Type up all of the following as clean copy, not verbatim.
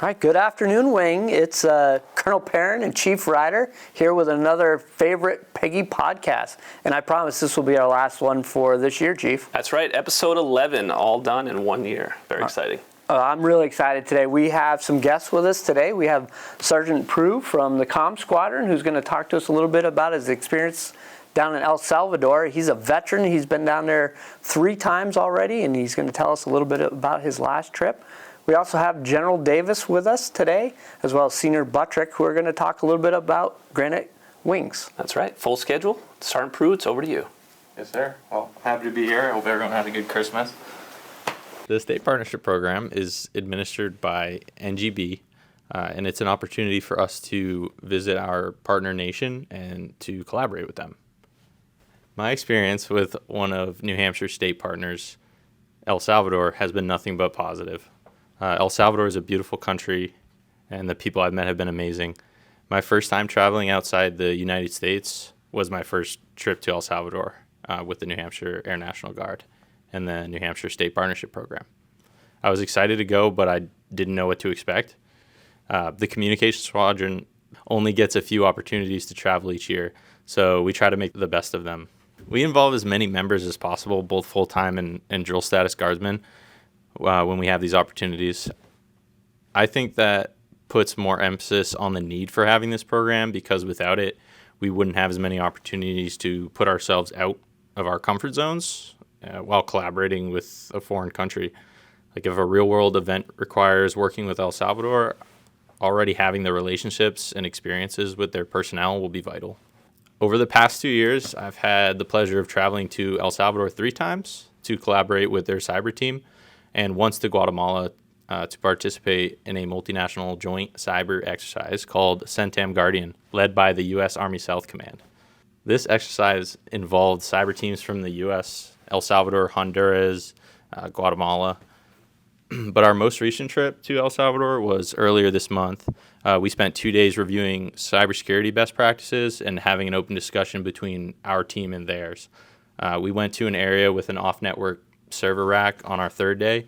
All right, good afternoon, Wing. It's Colonel Perron and Chief Reiter here with another favorite Peggy Podcast. And I promise this will be our last one for this year, Chief. That's right, episode 11, all done in 1 year. Very exciting. I'm really excited today. We have some guests with us today. We have Sergeant Proulx from the Comm Squadron, who's going to talk to us a little bit about his experience down in El Salvador. He's a veteran. He's been down there 3 times already, and he's going to tell us a little bit about his last trip. We also have General Davis with us today, as well as Senior Buttrick, who are going to talk a little bit about Granite Wings. That's right. Full schedule. Sergeant Proulx, it's over to you. Yes, sir. Well, happy to be here. I hope everyone had a good Christmas. The State Partnership Program is administered by NGB, and it's an opportunity for us to visit our partner nation and to collaborate with them. My experience with one of New Hampshire's state partners, El Salvador, has been nothing but positive. El Salvador is a beautiful country, and the people I've met have been amazing. My first time traveling outside the United States was my first trip to El Salvador with the New Hampshire Air National Guard and the New Hampshire State Partnership Program. I was excited to go, but I didn't know what to expect. The Communications Squadron only gets a few opportunities to travel each year, so we try to make the best of them. We involve as many members as possible, both full-time and drill status guardsmen, when we have these opportunities. I think that puts more emphasis on the need for having this program, because without it, we wouldn't have as many opportunities to put ourselves out of our comfort zones while collaborating with a foreign country. Like if a real-world event requires working with El Salvador, already having the relationships and experiences with their personnel will be vital. Over the past 2 years, I've had the pleasure of traveling to El Salvador 3 times to collaborate with their cyber team, and once to Guatemala to participate in a multinational joint cyber exercise called CENTAM Guardian, led by the U.S. Army South Command. This exercise involved cyber teams from the U.S., El Salvador, Honduras, Guatemala. But our most recent trip to El Salvador was earlier this month. We spent 2 days reviewing cybersecurity best practices and having an open discussion between our team and theirs. We went to an area with an off-network server rack on our 3rd day.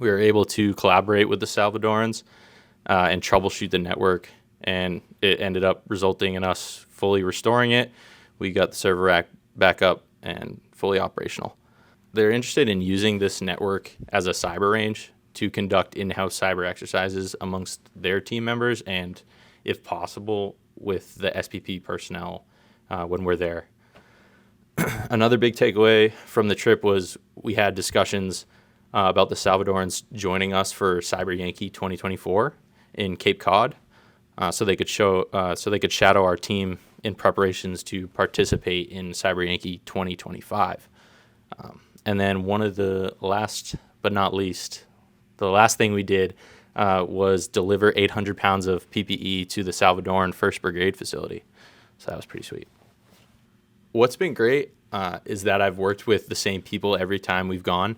We were able to collaborate with the Salvadorans and troubleshoot the network, and it ended up resulting in us fully restoring it. We got the server rack back up and fully operational. They're interested in using this network as a cyber range to conduct in-house cyber exercises amongst their team members and, if possible, with the SPP personnel when we're there. Another big takeaway from the trip was we had discussions about the Salvadorans joining us for Cyber Yankee 2024 in Cape Cod, so they could shadow our team in preparations to participate in Cyber Yankee 2025. And then one of the last but not least, the last thing we did was deliver 800 pounds of PPE to the Salvadoran 1st Brigade facility. So that was pretty sweet. What's been great is that I've worked with the same people every time we've gone.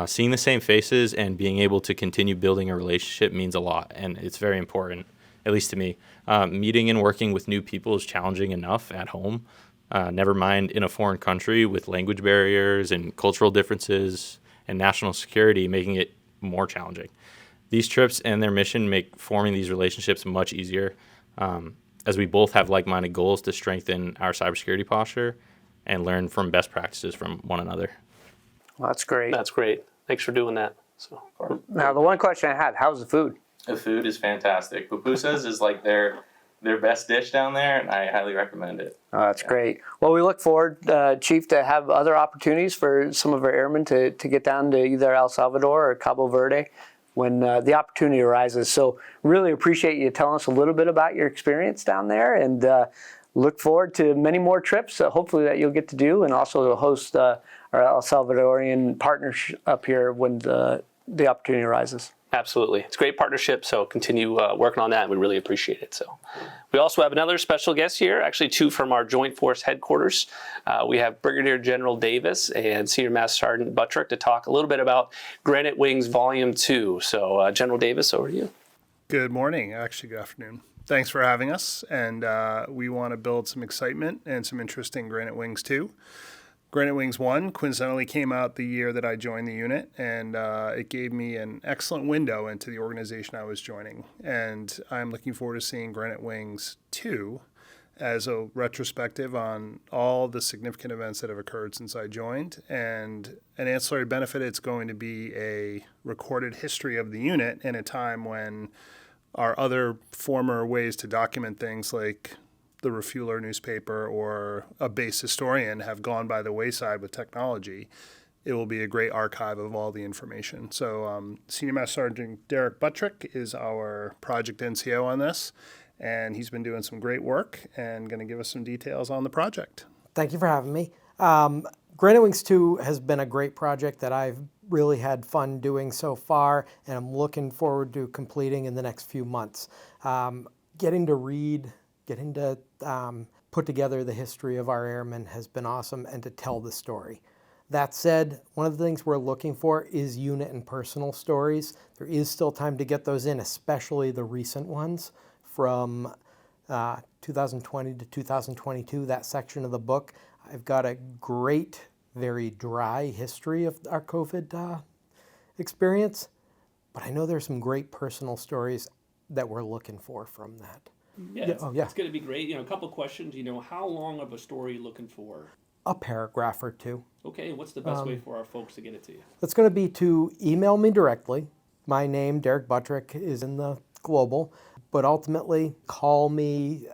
Seeing the same faces and being able to continue building a relationship means a lot, and it's very important, at least to me. Meeting and working with new people is challenging enough at home, never mind in a foreign country with language barriers and cultural differences and national security, making it more challenging. These trips and their mission make forming these relationships much easier, as we both have like-minded goals to strengthen our cybersecurity posture and learn from best practices from one another. Well, that's great. That's great. Thanks for doing that. So, Now, the one question I had, how's the food? The food is fantastic. Pupusas is like their best dish down there, and I highly recommend it. Oh, that's great. Well, we look forward, Chief, to have other opportunities for some of our airmen to get down to either El Salvador or Cabo Verde when the opportunity arises. So really appreciate you telling us a little bit about your experience down there, and look forward to many more trips, hopefully that you'll get to do, and also to host our El Salvadorian partners up here when the opportunity arises. absolutely. It's a great partnership, so continue working on that, and we really appreciate it. So, we also have another special guest here, actually 2 from our Joint Force headquarters. We have Brigadier General Davis and Senior Master Sgt. Buttrick to talk a little bit about Granite Wings Volume 2. So, General Davis, over to you. Good morning, actually good afternoon. Thanks for having us, and we want to build some excitement and some interest in Granite Wings II. Granite Wings I coincidentally came out the year that I joined the unit, and it gave me an excellent window into the organization I was joining. And I'm looking forward to seeing Granite Wings II as a retrospective on all the significant events that have occurred since I joined. And an ancillary benefit, it's going to be a recorded history of the unit in a time when our other former ways to document things like the refueler newspaper or a base historian have gone by the wayside with technology. It will be a great archive of all the information. So Senior Master Sgt. Daric Buttrick is our project NCO on this, and he's been doing some great work and going to give us some details on the project. Thank you for having me. Granite Wings II has been a great project that I've really had fun doing so far, and I'm looking forward to completing in the next few months. Getting to read, getting to put together the history of our airmen has been awesome, and to tell the story. That said, one of the things we're looking for is unit and personal stories. There is still time to get those in, especially the recent ones from 2020 to 2022, that section of the book. I've got a great, very dry history of our COVID experience, but I know there's some great personal stories that we're looking for from that. Yeah, Yeah, it's, oh, yeah. it's going to be great. A couple questions. How long of a story are you looking for? A paragraph or two. Okay, and what's the best way for our folks to get it to you? It's going to be to email me directly. My name, Daric Buttrick, is in the global, but ultimately call me,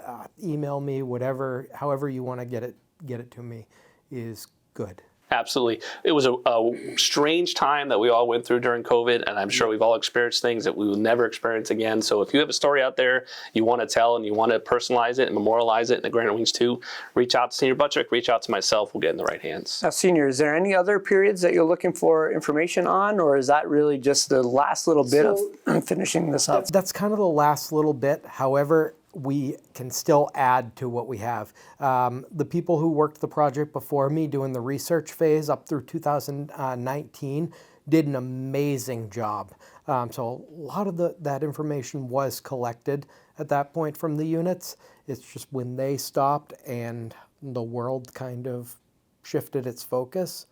email me, whatever, however you want to get it to me is good. Absolutely. It was a strange time that we all went through during COVID, and I'm sure we've all experienced things that we will never experience again. So if you have a story out there you want to tell and you want to personalize it and memorialize it in the Granite Wings II, reach out to Senior Buttrick, reach out to myself, we'll get in the right hands. Now, Senior, is there any other periods that you're looking for information on, or is that really just the last little bit of finishing this up? That's kind of the last little bit. However, we can still add to what we have. The people who worked the project before me doing the research phase up through 2019 did an amazing job. So a lot of that information was collected at that point from the units. It's just when they stopped and the world kind of shifted its focus,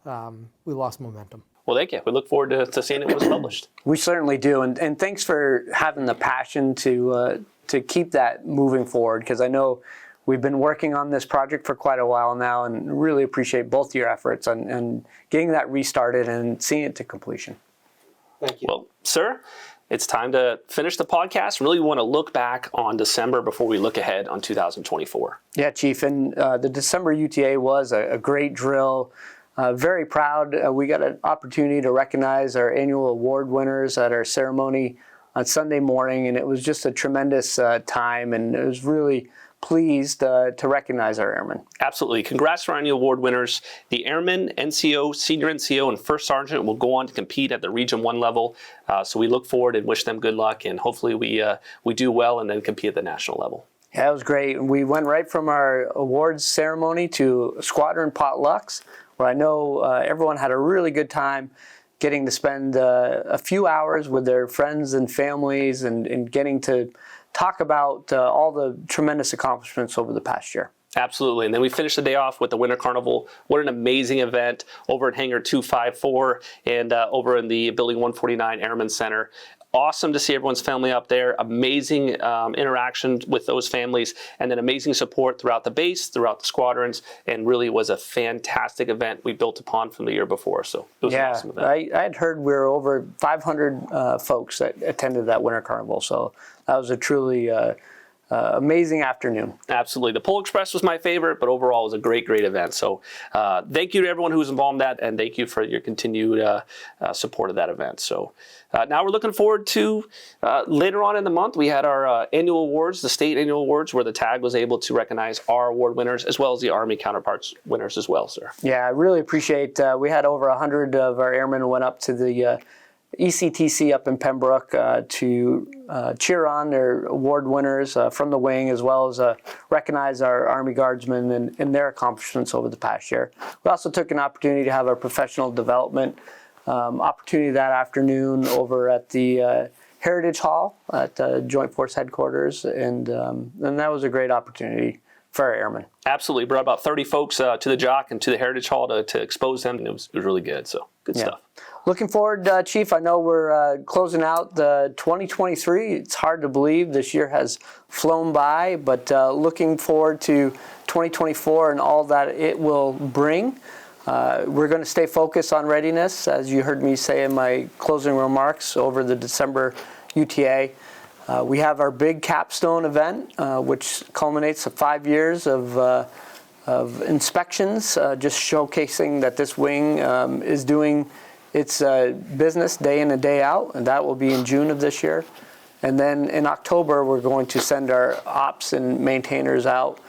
we lost momentum. Well, thank you. We look forward to seeing it when it's published. We certainly do, and thanks for having the passion to keep that moving forward, because I know we've been working on this project for quite a while now, and really appreciate both your efforts on getting that restarted and seeing it to completion. Thank you. Well, sir, it's time to finish the podcast. Really want to look back on December before we look ahead on 2024. Yeah, Chief, and the December UTA was a great drill. Very proud. We got an opportunity to recognize our annual award winners at our ceremony on Sunday morning, and it was just a tremendous time, and it was really pleased to recognize our airmen. Absolutely. Congrats to our annual award winners. The Airmen, NCO, Senior NCO, and First Sergeant will go on to compete at the Region 1 level. So we look forward and wish them good luck, and hopefully we do well and then compete at the national level. Yeah, it was great. We went right from our awards ceremony to squadron potlucks, where I know everyone had a really good time getting to spend a few hours with their friends and families and getting to talk about all the tremendous accomplishments over the past year. Absolutely. And then we finished the day off with the Winter Carnival. What an amazing event over at Hangar 254 and over in the Building 149 Airmen Center. Awesome to see everyone's family up there. Amazing interaction with those families, and then amazing support throughout the base, throughout the squadrons, and really was a fantastic event we built upon from the year before. So it was an awesome event. I had heard we were over 500 folks that attended that Winter Carnival, so that was a truly amazing afternoon. Absolutely. The Pole Express was my favorite, but overall it was a great event. So thank you to everyone who was involved in that, and thank you for your continued support of that event. So now we're looking forward to later on in the month, we had our annual awards, the state annual awards, where the TAG was able to recognize our award winners as well as the Army counterparts winners as well, sir. Yeah, I really appreciate, we had over 100 of our airmen who went up to the ECTC up in Pembroke to cheer on their award winners from the wing, as well as recognize our Army Guardsmen and their accomplishments over the past year. We also took an opportunity to have our professional development opportunity that afternoon over at the Heritage Hall at Joint Force Headquarters, and that was a great opportunity for our airmen. Absolutely. Brought about 30 folks to the Jock and to the Heritage Hall to expose them, and it was really good. So good stuff. Looking forward, Chief. I know we're closing out the 2023. It's hard to believe this year has flown by, but looking forward to 2024 and all that it will bring. We're going to stay focused on readiness, as you heard me say in my closing remarks over the December UTA. We have our big capstone event, which culminates of 5 years of inspections, just showcasing that this wing is doing its business day in and day out, and that will be in June of this year. And then in October, we're going to send our ops and maintainers out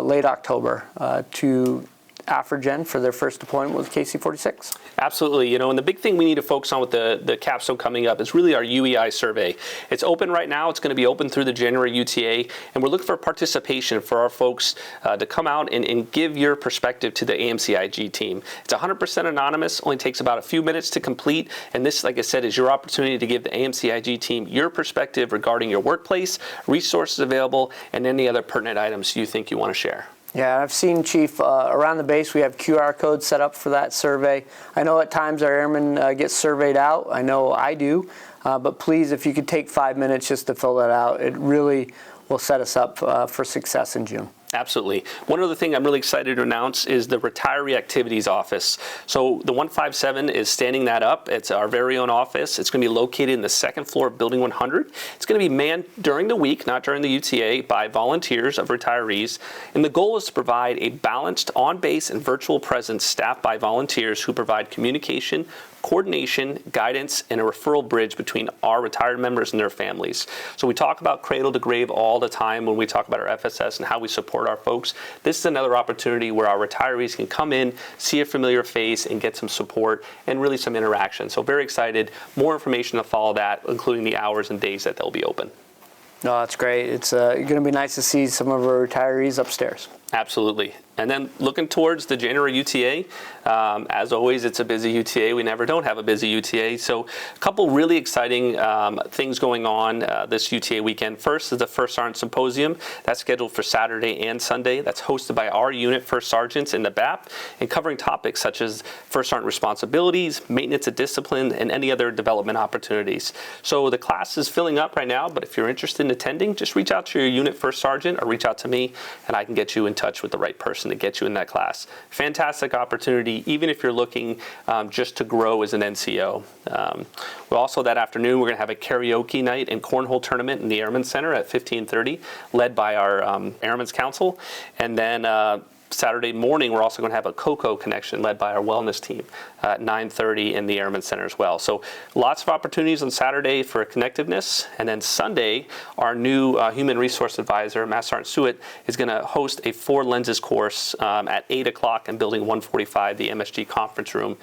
late October to Afrigen for their first deployment with KC-46. Absolutely. And the big thing we need to focus on with the capstone coming up is really our UEI survey. It's open right now. It's going to be open through the January UTA, and we're looking for participation for our folks to come out and give your perspective to the AMCIG team. It's 100% anonymous, only takes about a few minutes to complete, and this, like I said, is your opportunity to give the AMCIG team your perspective regarding your workplace, resources available, and any other pertinent items you think you want to share. Yeah, I've seen, Chief, around the base we have QR codes set up for that survey. I know at times our airmen get surveyed out. I know I do. But please, if you could take 5 minutes just to fill that out, it really will set us up for success in June. Absolutely. One other thing I'm really excited to announce is the Retiree Activities Office. So the 157 is standing that up. It's our very own office. It's going to be located in the second floor of Building 100. It's going to be manned during the week, not during the UTA, by volunteers of retirees. And the goal is to provide a balanced on-base and virtual presence staffed by volunteers who provide communication, coordination, guidance, and a referral bridge between our retired members and their families. So we talk about cradle to grave all the time when we talk about our FSS and how we support our folks. This is another opportunity where our retirees can come in, see a familiar face, and get some support and really some interaction. So very excited. More information to follow that, including the hours and days that they'll be open. No, that's great. It's going to be nice to see some of our retirees upstairs. Absolutely. And then looking towards the January UTA, as always, it's a busy UTA. We never don't have a busy UTA. So a couple really exciting things going on this UTA weekend. First is the First Sergeant Symposium. That's scheduled for Saturday and Sunday. That's hosted by our unit First Sergeants in the BAP and covering topics such as First Sergeant responsibilities, maintenance of discipline, and any other development opportunities. So the class is filling up right now, but if you're interested in attending, just reach out to your unit First Sergeant or reach out to me, and I can get you in touch with the right person to get you in that class. Fantastic opportunity, even if you're looking just to grow as an NCO. Well, also that afternoon, we're going to have a karaoke night and cornhole tournament in the Airmen Center at 15:30, led by our Airmen's Council. And then Saturday morning, we're also going to have a COCO connection led by our wellness team at 9:30 in the Airmen Center as well. So lots of opportunities on Saturday for connectiveness. And then Sunday, our new human resource advisor, Master Sgt, is going to host a 4 lenses course at 8 o'clock in Building 145, the MSG conference room.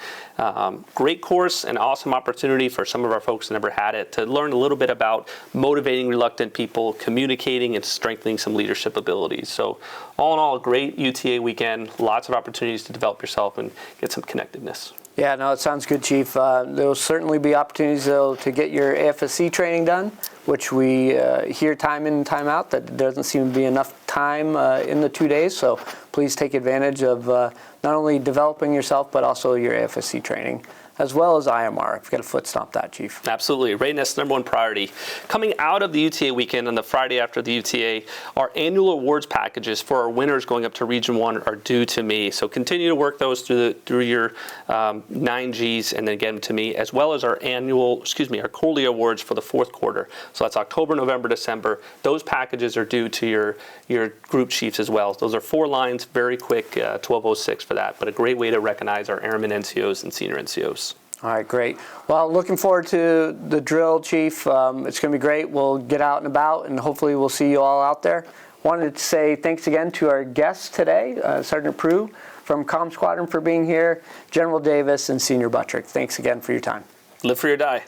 Great course and awesome opportunity for some of our folks who never had it to learn a little bit about motivating reluctant people, communicating, and strengthening some leadership abilities. So all in all, a great UTA weekend, lots of opportunities to develop yourself and get some connectedness. Yeah, no, it sounds good, Chief. There will certainly be opportunities, though, to get your AFSC training done, which we hear time in and time out that there doesn't seem to be enough time in the 2 days. So please take advantage of not only developing yourself, but also your AFSC training, as well as IMR. I've got to foot stomp that, Chief. Absolutely. Readiness, number one priority. Coming out of the UTA weekend on the Friday after the UTA, our annual awards packages for our winners going up to Region 1 are due to me. So continue to work those through your 9Gs and then get them to me, as well as our quarterly awards for the fourth quarter. So that's October, November, December. Those packages are due to your group chiefs as well. Those are 4 lines, very quick, 1206 for that, but a great way to recognize our airmen NCOs and senior NCOs. All right, great. Well, looking forward to the drill, Chief. It's going to be great. We'll get out and about, and hopefully we'll see you all out there. Wanted to say thanks again to our guests today, Sergeant Proulx from Comm Squadron for being here, General Davis, and Senior Buttrick. Thanks again for your time. Live free or die.